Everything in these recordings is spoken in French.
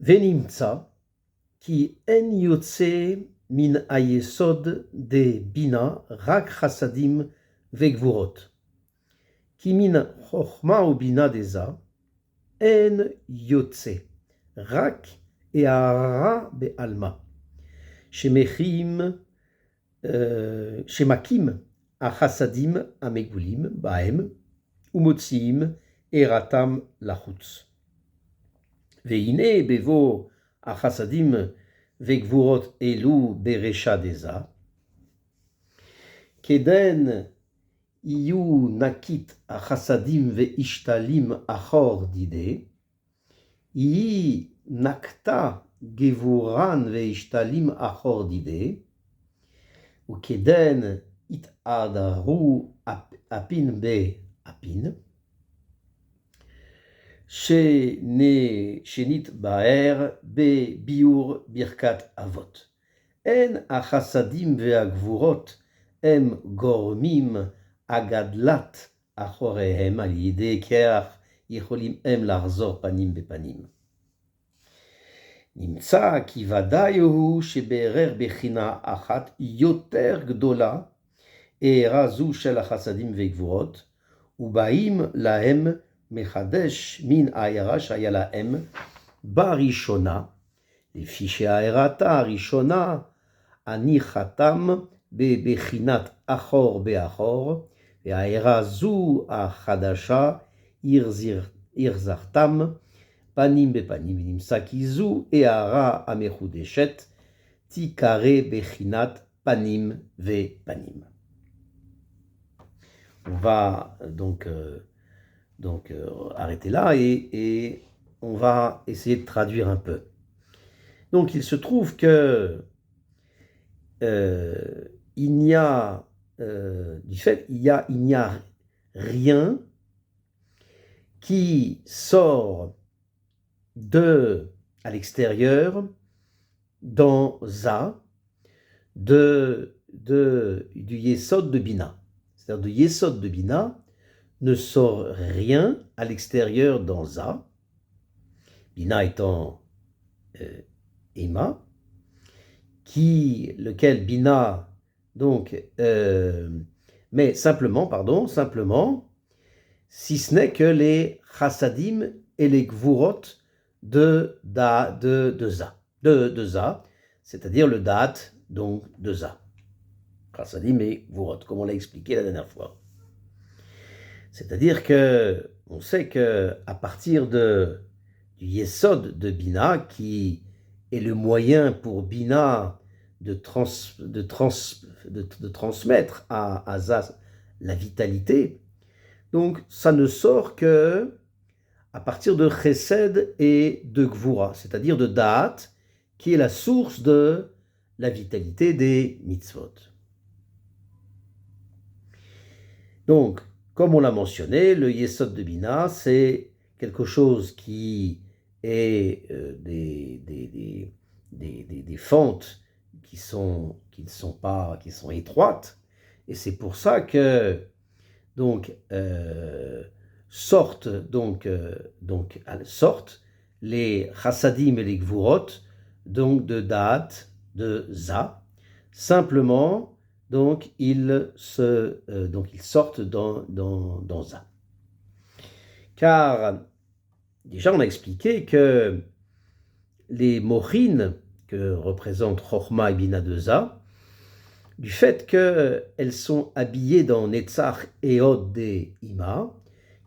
ונמצא כי אין יוצא מן היסוד דבינה רק חסדים וגבורות. כי מן חוכמה ובינה דזה אין יוצא, רק הערה בעלמא, שמקים החסדים המגולים בהם ומוציאים ערתם לחוץ. והנה בבוא החסדים וגבורות אלו ברשע דזה, כדן יהיו נקית החסדים והשתלים אחור דידי, היא נקתה גבורן והשתלים אחור דידי, וכדן התעדרו אפין באפין, שנתבהר בביאור ברכת אבות. אין החסדים והגבורות הם גורמים הגדלת אחוריהם, על ידי כך יכולים הם לחזור פנים בפנים. נמצא כי ודאי הוא שבערך בחינה אחת יותר גדולה הערה זו של החסדים וגבורות, ובאים להם מחדש מן הערה שהיה להם בראשונה, לפי שהערתה הראשונה הניחתם בבחינת אחור באחור, והערה זו החדשה החזרתם פנים בפנים, ונמצא כי זו הערה המחודשת תיקרא בחינת פנים ופנים. On va donc arrêter là et on va essayer de traduire un peu. Donc il se trouve que il n'y a rien qui sort à l'extérieur dans Za du Yesod de Bina. C'est-à-dire du Yesod de Bina ne sort rien à l'extérieur dans Za, Bina étant Ema, lequel Bina, donc, mais simplement, si ce n'est que les chassadim et les gvurot de Za, c'est-à-dire le da'at donc de Za. Chassadim et gvurot, comme on l'a expliqué la dernière fois. C'est-à-dire que on sait que à partir du Yesod de Bina, qui est le moyen pour Bina de transmettre à Za la vitalité, donc ça ne sort que à partir de Chesed et de Gvura, c'est-à-dire de Da'at, qui est la source de la vitalité des mitzvot. Donc, comme on l'a mentionné, le Yesod de Bina, c'est quelque chose qui est des fentes qui sont étroites, et c'est pour ça que donc sortent les chassadim et les gvurot donc de Da'at de Za, simplement. Donc, ils sortent dans Za. Car, déjà, on a expliqué que les mochines que représentent Chochma et Bina de Za, du fait qu'elles sont habillées dans Netzach et Od de Ima,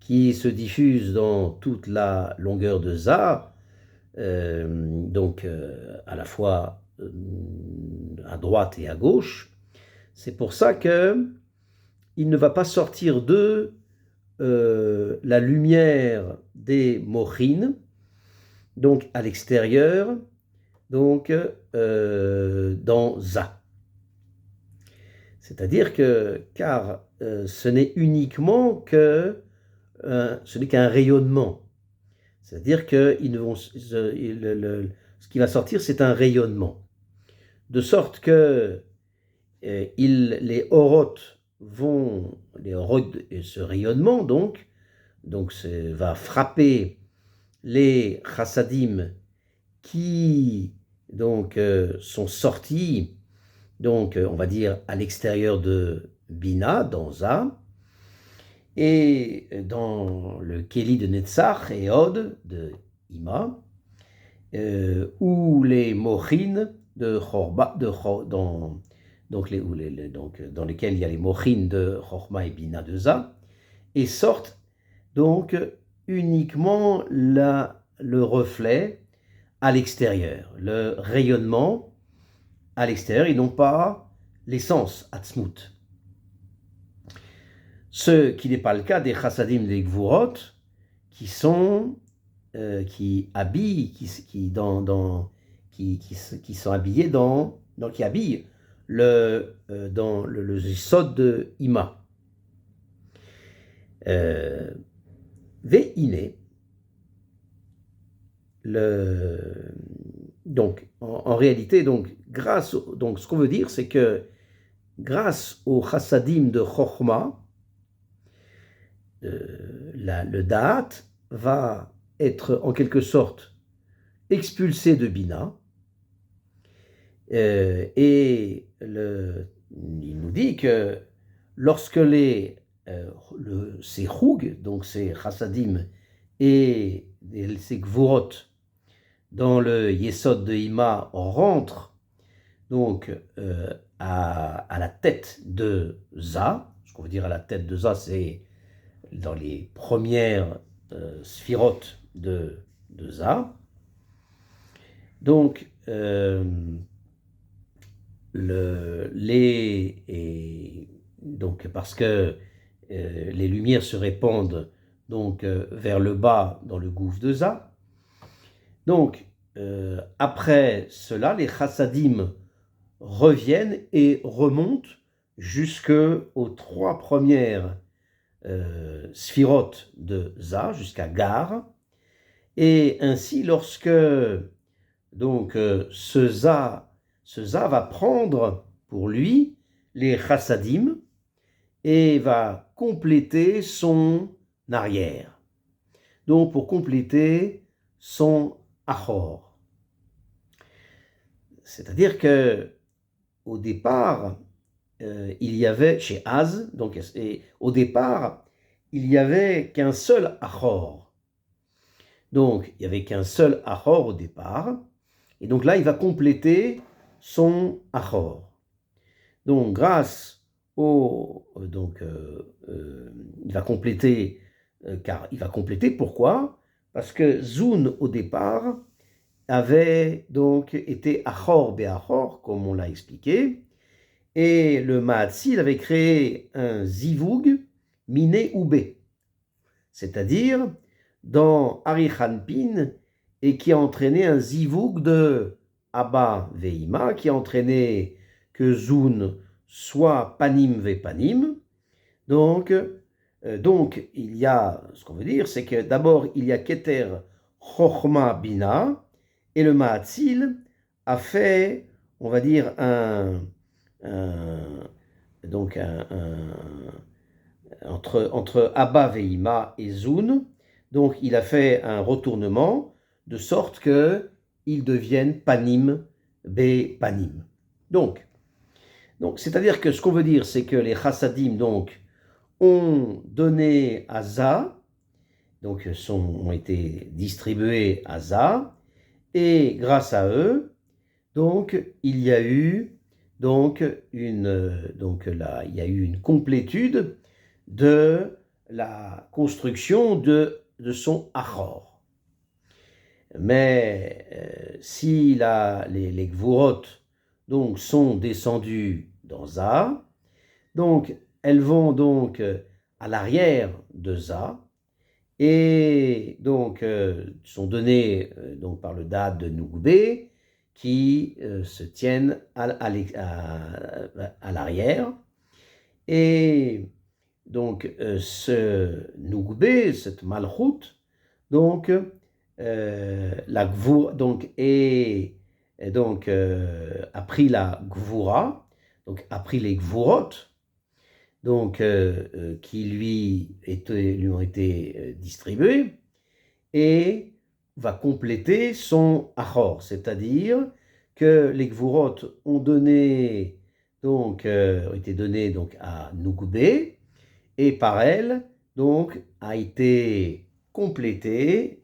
qui se diffusent dans toute la longueur de Za, à la fois à droite et à gauche, c'est pour ça qu'il ne va pas sortir de la lumière des mochines, donc à l'extérieur, donc dans Za. C'est-à-dire que, car ce n'est qu'un rayonnement. C'est-à-dire que ce qui va sortir, c'est un rayonnement. De sorte que les orotes ce rayonnement donc va frapper les chassadim qui donc sont sortis, donc on va dire à l'extérieur de Bina, dans Za, et dans le Kéli de Netzach et Od de Ima, où les Mochin de Chorba, dans lesquels il y a les Mochin de Chorma et Bina de Za, et sortent donc uniquement le reflet à l'extérieur, le rayonnement à l'extérieur, et non pas l'essence, Atzmut. Ce qui n'est pas le cas des chassadim des gvurot, qui sont qui habillent, qui sont habillés qui habillent dans le sod de Ima. Ve'iné, donc en réalité, donc ce qu'on veut dire, c'est que grâce au chassadim de Chochma, le Da'at va être en quelque sorte expulsé de Bina, et il nous dit que lorsque ces Choug, donc ces chassadim et ces Gvurot dans le Yesod de Ima rentrent donc à la tête de Za. Ce qu'on veut dire à la tête de Za, c'est dans les premières sphirotes de Za. Donc, donc parce que les lumières se répandent donc vers le bas dans le gouffre de Za. Donc, après cela, les chassadim reviennent et remontent jusqu'aux 3 premières sphirotes de Za, jusqu'à Gar. Et ainsi, lorsque donc ce Za va prendre pour lui les chassadim et va compléter son arrière. Donc pour compléter son achor. C'est-à-dire que au départ, il y avait chez Az, donc au départ, il n'y avait qu'un seul achor. Donc il n'y avait qu'un seul achor au départ, et donc là il va compléter son achor. Donc grâce au il va compléter, car il va compléter pourquoi? Parce que Zun au départ avait donc été achor be'achor, comme on l'a expliqué, et le Mahatzil avait créé un zivug miné ou bé, c'est-à-dire dans Arichanpin, et qui a entraîné un zivug de Abba ve'ima, qui a entraîné que Zun soit panim ve'panim. Donc il y a, ce qu'on veut dire, c'est que d'abord il y a Keter Chochma Bina, et le Mahatzil a fait, on va dire, entre Abba Veima et Zun, donc il a fait un retournement de sorte que ils deviennent panim be panim. Donc c'est-à-dire que ce qu'on veut dire, c'est que les chassadim donc ont donné à Za, donc ont été distribués à Za, et grâce à eux, donc il y a eu une complétude de la construction de son achor. Mais si les Gvurot donc sont descendus dans Za, donc elles vont donc à l'arrière de Za, et donc sont données donc par le dad de Nougbé, qui se tiennent à l'arrière. Et donc ce Nougbé, cette Malchut, donc a pris la Gvura, donc a pris les Gvurot, donc qui lui ont été distribués, et va compléter son achor, c'est-à-dire que les gvurot ont donné, donc, ont été donnés donc, à Nugbe, et par elle, donc, a été complétée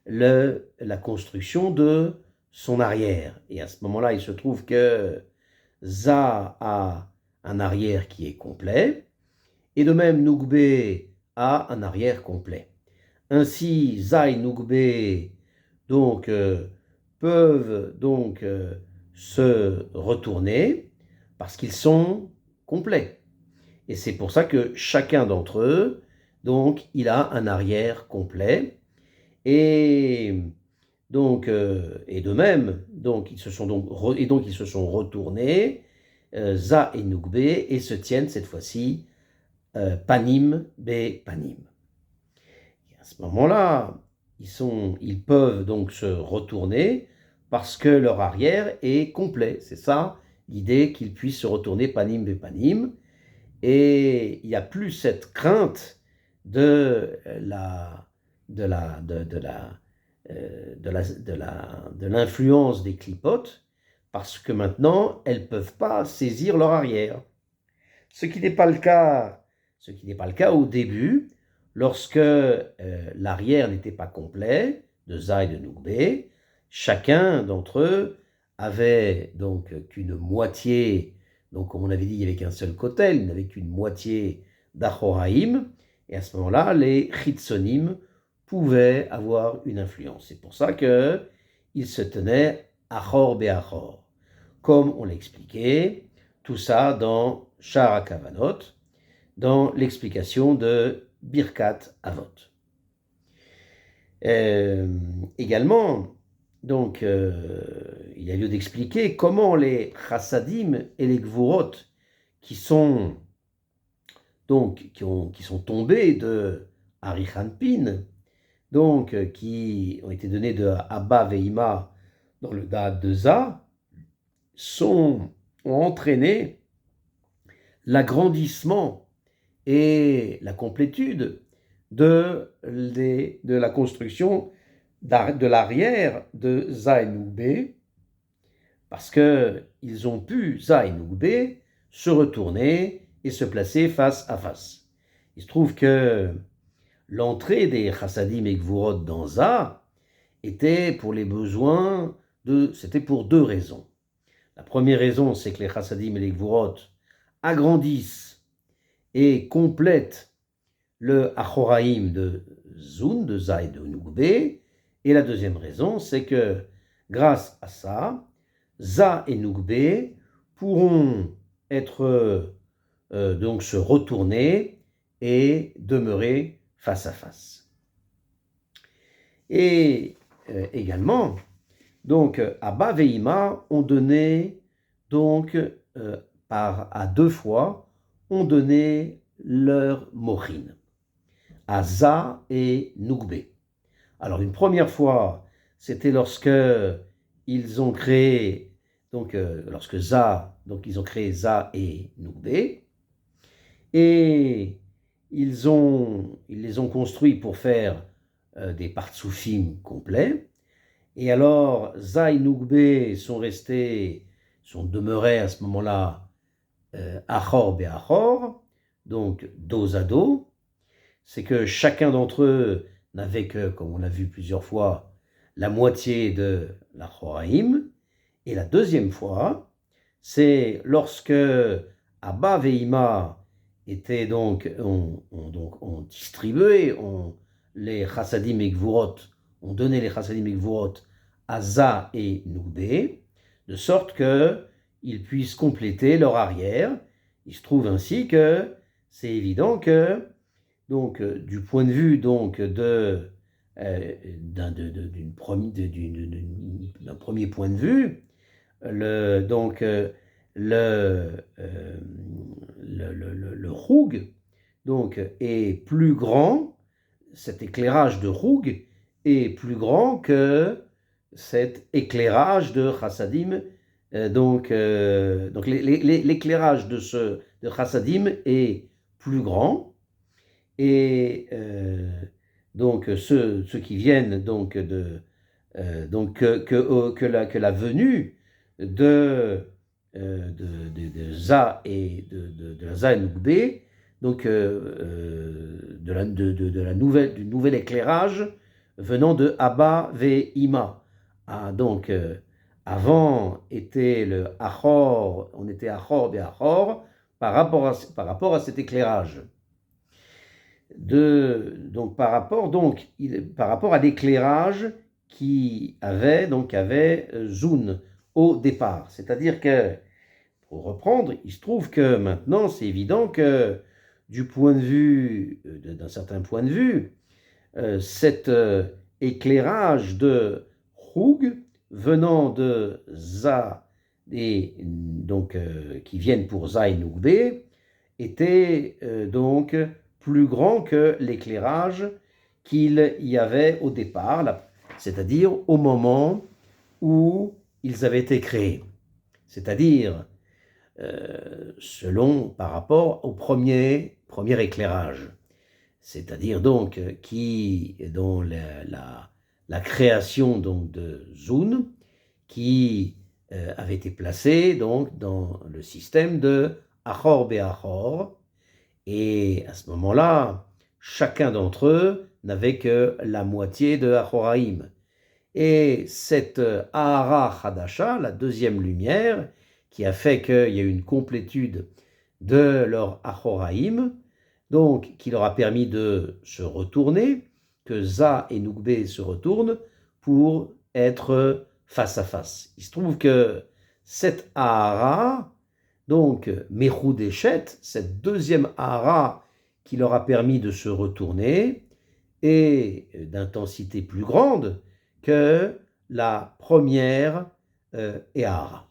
la construction de son arrière. Et à ce moment-là, il se trouve que Za a un arrière qui est complet, et de même Nugbe a un arrière complet. Ainsi, Za et Nugbe donc, peuvent donc se retourner parce qu'ils sont complets. Et c'est pour ça que chacun d'entre eux, donc, il a un arrière complet. Et donc, et de même, donc, ils se sont retournés, Za et Nugbe, et se tiennent cette fois-ci panim be panim. Et à ce moment-là, ils peuvent donc se retourner parce que leur arrière est complet. C'est ça l'idée qu'ils puissent se retourner panim be panim. Et il n'y a plus cette crainte de l'influence des clipotes, parce que maintenant, elles ne peuvent pas saisir leur arrière. Ce qui n'est pas le cas au début, lorsque l'arrière n'était pas complet, de Za et de Nugbe. Chacun d'entre eux avait donc qu'une moitié, donc comme on avait dit, il n'y avait qu'un seul kotel, il n'avait qu'une moitié d'Achoraïm, et à ce moment-là, les Chitsonim pouvaient avoir une influence. C'est pour ça qu'ils se tenaient Achor Be'achor. Comme on l'a expliqué, tout ça dans Shara Kavanot, dans l'explication de Birkat Avot. Également, donc, il y a lieu d'expliquer comment les chassadim et les gvurot qui sont tombés de Arichanpin, donc qui ont été donnés de Abba Veima dans le Da'at de Za, ont entraîné l'agrandissement et la complétude de la construction de l'arrière de Za et Nugbe, parce qu'ils ont pu, Za et Nugbe, se retourner et se placer face à face. Il se trouve que l'entrée des chassadim et gvurot dans Za était pour les besoins c'était pour deux raisons. La première raison, c'est que les chassadim et les gvurot agrandissent et complètent le Achoraïm de Zun, de Za et de Nugbe. Et la deuxième raison, c'est que grâce à ça, Za et Nugbe pourront être donc se retourner et demeurer face à face. Et également, donc Abba Veima ont donné donc à deux fois ont donné leur mochin à Za et Nugbe. Alors une première fois, c'était lorsque ils ont créé, donc lorsque Za, donc ils ont créé Za et Nugbe, et ils les ont construits pour faire des partsoufim complets. Et alors Za et Nugbe sont demeurés à ce moment-là Achor Be'achor, donc dos à dos. C'est que chacun d'entre eux n'avait que, comme on l'a vu plusieurs fois, la moitié de l'Achoraïm. Et la deuxième fois, c'est lorsque Abba Veima étaient donc, on distribué, les chassadim et gvurot, on donnait les chassadim et gvurot à Za et Nugbe, de sorte qu'ils puissent compléter leur arrière. Il se trouve ainsi que c'est évident que, donc, du point de vue donc, d'un premier point de vue, le roug donc, est plus grand, cet éclairage de roug est plus grand que cet éclairage de chassadim. Donc l'éclairage de chassadim est plus grand, et donc ceux qui viennent donc Donc que la venue de Za et de Za et Nougbe, donc du nouvel éclairage venant de Abba ve Ima. Ah, donc avant était le Achor, on était Achor et Achor par rapport à cet éclairage. Donc par rapport à l'éclairage qui avait Zun au départ. C'est-à-dire que, pour reprendre, il se trouve que maintenant, c'est évident que d'un certain point de vue, cet éclairage de Hug venant de Za et donc qui viennent pour Za et Nougbe était donc plus grand que l'éclairage qu'il y avait au départ, c'est-à-dire au moment où ils avaient été créés. C'est-à-dire par rapport au premier éclairage. C'est-à-dire donc dont la création donc de Zun qui avait été placée donc dans le système de Achor Be'achor, et à ce moment-là, chacun d'entre eux n'avait que la moitié de Achoraïm. Et cette Ahara Hadasha, la deuxième lumière, qui a fait qu'il y a eu une complétude de leur Achoraïm, donc qui leur a permis de se retourner, que Za et Nougbe se retournent pour être face à face. Il se trouve que cette Ahara, donc Mechou Deshet, cette deuxième Ahara qui leur a permis de se retourner, est d'intensité plus grande que la première Ehara.